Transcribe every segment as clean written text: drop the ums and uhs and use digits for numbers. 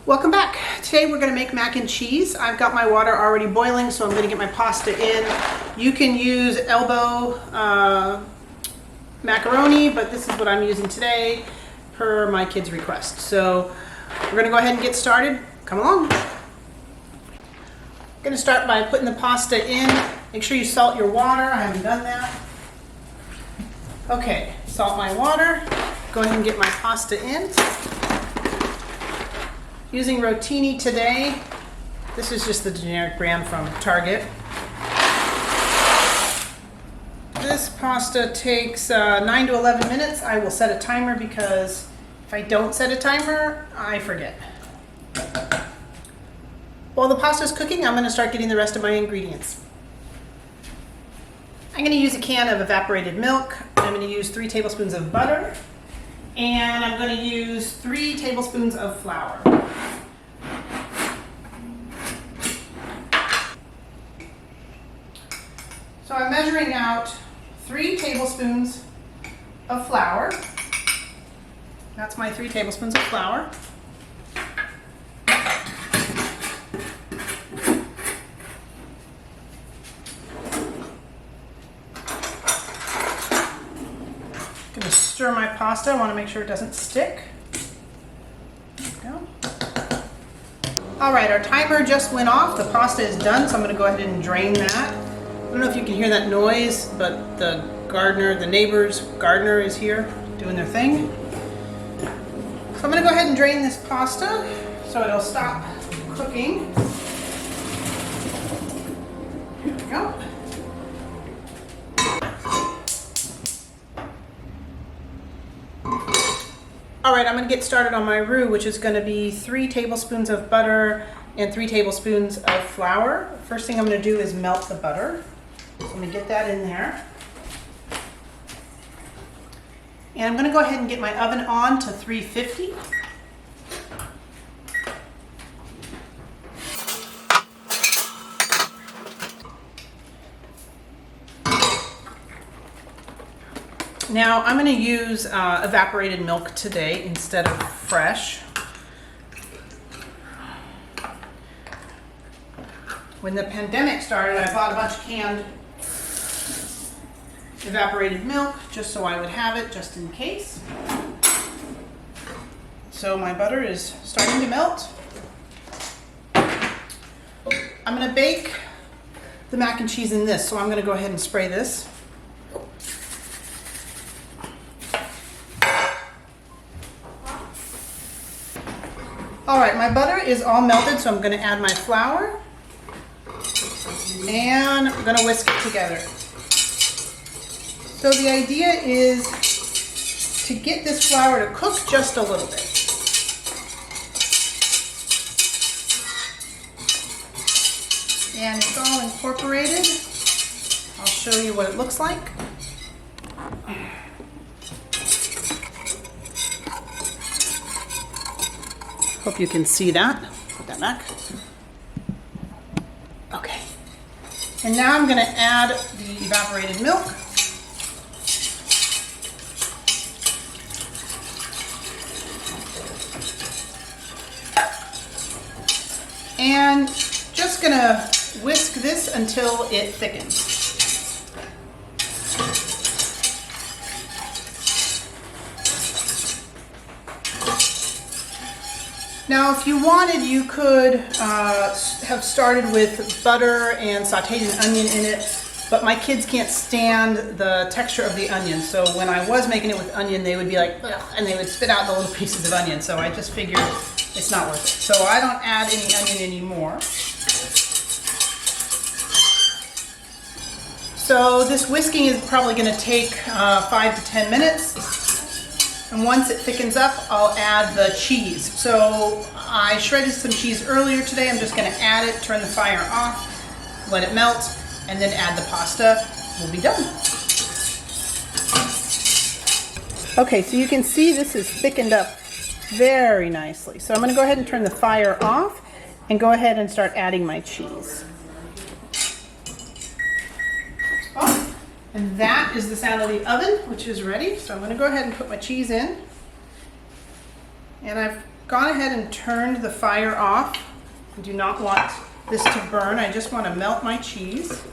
Welcome back. Today we're going to make mac and cheese. I've got my water already boiling, so I'm going to get my pasta in. You can use elbow macaroni, but this is what I'm using today per my kids' request. So we're going to go ahead and get started. Come along. I'm going to start by putting the pasta in. Make sure you salt your water. I haven't done that. Okay, salt my water. Go ahead and get my pasta in. Using rotini today. This is just the generic brand from Target. This pasta takes 9 to 11 minutes. I will set a timer because if I don't set a timer, I forget. While the pasta is cooking, I'm going to start getting the rest of my ingredients. I'm going to use a can of evaporated milk. I'm going to use 3 tablespoons of butter. And I'm going to use 3 tablespoons of flour. So I'm measuring out 3 tablespoons of flour. That's my 3 tablespoons of flour. I'm going to stir my pasta. I want to make sure it doesn't stick. There we go. All right, our timer just went off. The pasta is done, so I'm going to go ahead and drain that. I don't know if you can hear that noise, but the neighbor's gardener is here doing their thing. So I'm going to go ahead and drain this pasta so it'll stop cooking. Here we go. All right, I'm going to get started on my roux, which is going to be 3 tablespoons of butter and 3 tablespoons of flour. First thing I'm going to do is melt the butter. So I'm going to get that in there. And I'm going to go ahead and get my oven on to 350. Now I'm going to use evaporated milk today instead of fresh. When the pandemic started, I bought a bunch of canned evaporated milk just so I would have it just in case. So my butter is starting to melt. I'm going to bake the mac and cheese in this, so I'm going to go ahead and spray this. All right, my butter is all melted, so I'm going to add my flour. And I'm going to whisk it together. So the idea is to get this flour to cook just a little bit. And it's all incorporated. I'll show you what it looks like. Hope you can see that. Put that back. Okay. And now I'm going to add the evaporated milk. And just going to whisk this until it thickens. Now, if you wanted, you could have started with butter and sauteed an onion in it, but my kids can't stand the texture of the onion. So when I was making it with onion, they would be like, ugh, and they would spit out the little pieces of onion. So I just figured it's not worth it. So I don't add any onion anymore. So this whisking is probably going to take 5 to 10 minutes. And once it thickens up, I'll add the cheese. So I shredded some cheese earlier today. I'm just going to add it, turn the fire off, let it melt, and then add the pasta. We'll be done. Okay, so you can see this is thickened up very nicely. So I'm going to go ahead and turn the fire off and go ahead and start adding my cheese. Oh, and that is the sound of the oven, which is ready. So I'm going to go ahead and put my cheese in. And I've gone ahead and turned the fire off. I do not want this to burn. I just want to melt my cheese.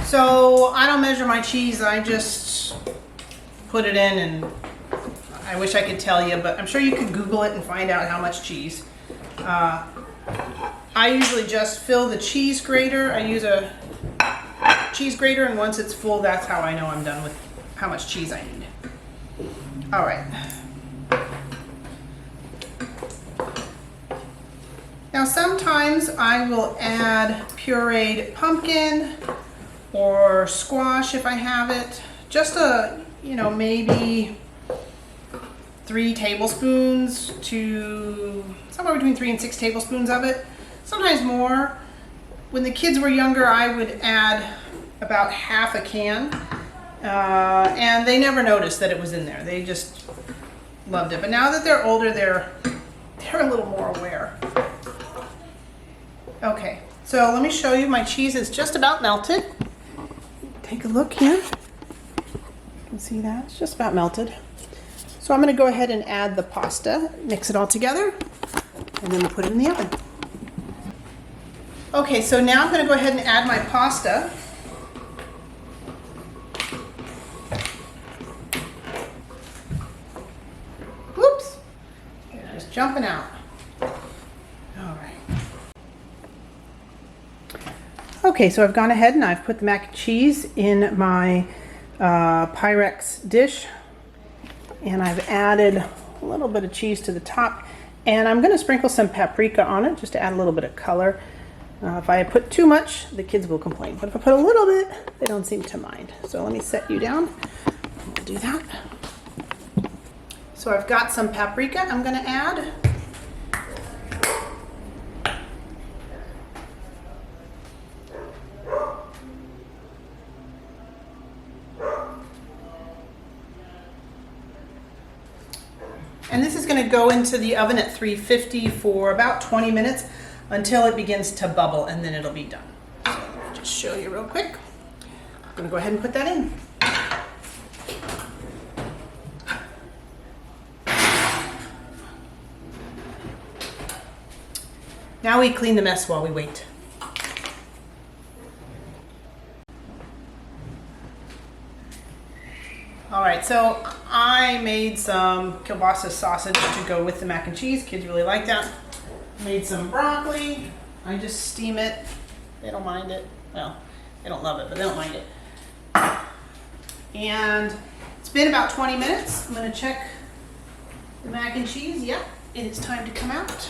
So I don't measure my cheese, I just put it in, and I wish I could tell you, but I'm sure you could Google it and find out how much cheese. I usually just fill the cheese grater. I use a cheese grater, and once it's full, that's how I know I'm done with how much cheese I need. All right. Now sometimes I will add pureed pumpkin or squash if I have it. Just maybe 3 tablespoons to somewhere between 3 and 6 tablespoons of it. Sometimes more. When the kids were younger, I would add about half a can, and they never noticed that it was in there. They just loved it. But now that they're older, they're a little more aware. Okay, so let me show you. My cheese is just about melted. Take a look here. You can see that it's just about melted. So I'm going to go ahead and add the pasta, mix it all together, and then we'll put it in the oven. Okay, so now I'm going to go ahead and add my pasta. Whoops! It's just jumping out. All right. Okay, so I've gone ahead and I've put the mac and cheese in my Pyrex dish, and I've added a little bit of cheese to the top, and I'm going to sprinkle some paprika on it just to add a little bit of color. If I put too much, the kids will complain, but if I put a little bit, they don't seem to mind. So let me set you down. We'll do that. So I've got some paprika I'm going to add. And this is going to go into the oven at 350 for about 20 minutes until it begins to bubble, and then it'll be done. So I'll just show you real quick. I'm going to go ahead and put that in. Now we clean the mess while we wait. All right, so I made some kielbasa sausage to go with the mac and cheese. Kids really like that. Made some broccoli. I just steam it. They don't mind it. Well, they don't love it, but they don't mind it. And it's been about 20 minutes. I'm going to check the mac and cheese. Yep, it is time to come out.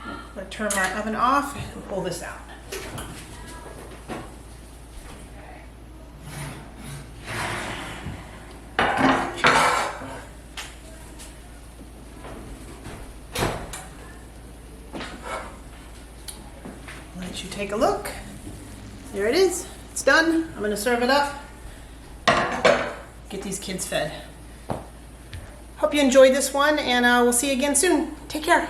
I'm going to turn my oven off and pull this out. Let you take a look. There it is. It's done. I'm going to serve it up. Get these kids fed. Hope you enjoyed this one, and we'll see you again soon. Take care.